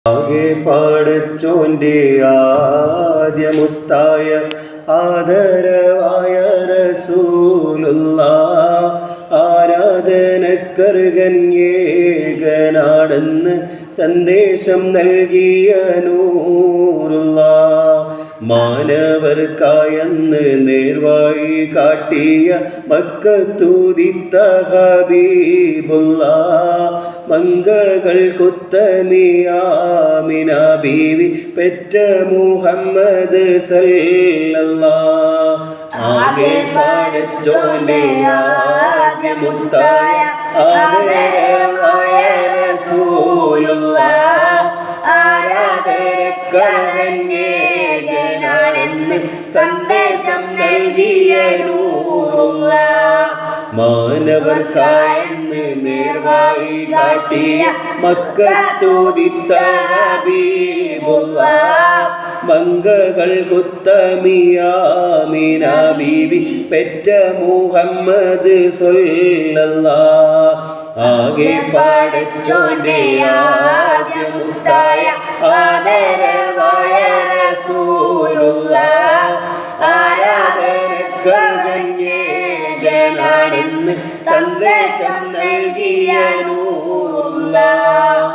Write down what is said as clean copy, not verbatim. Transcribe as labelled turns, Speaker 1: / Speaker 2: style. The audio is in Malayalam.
Speaker 1: ആകെ പടച്ചോന്റെ ആദ്യമുത്തായ ആദരവായ റസൂലുള്ളാഹ് ആരാധനക്കർഹൻ ഏകനാടെന്ന് സന്ദേശം നൽകിയ നൂറുള്ളാഹ് മാനവർക്കായെന്ന് നേർവഴി കാട്ടിയ മക്കത്തൂതിത്ത ഹബീബുള്ളാഹ് മംഗകൾ കുത്തമിയാമിന ബീവി പെറ്റ മുഹമ്മദ് സല്ലല്ലാഹ് ആകെ പടച്ചോന്റെ ആദ്യമുത്തായ ആദരവായ റസൂലുള്ളാഹ് ആരാധനക്കർഹൻ ഏകനാണെന്ന് സന്ദേശം നൽകിയ നൂറുള്ളാഹ് മാനവർക്കായെന്ന് നേർവഴി കാട്ടിയ മക്കത്തൂതിത്ത ഹബീബുള്ളാഹ് മംഗകൾ കുത്തമിയാമിന ബീവി പെറ്റ മുഹമ്മദ് സല്ലല്ലാഹ് ആകെ പടച്ചോന്റെ ആദ്യമുത്തായ ആദരവായ റസൂലുള്ളാഹ് ആരാധനക്കർഹൻ ഏകനാണെന്ന് സന്ദേശം നൽകിയ നൂറുള്ളാഹ്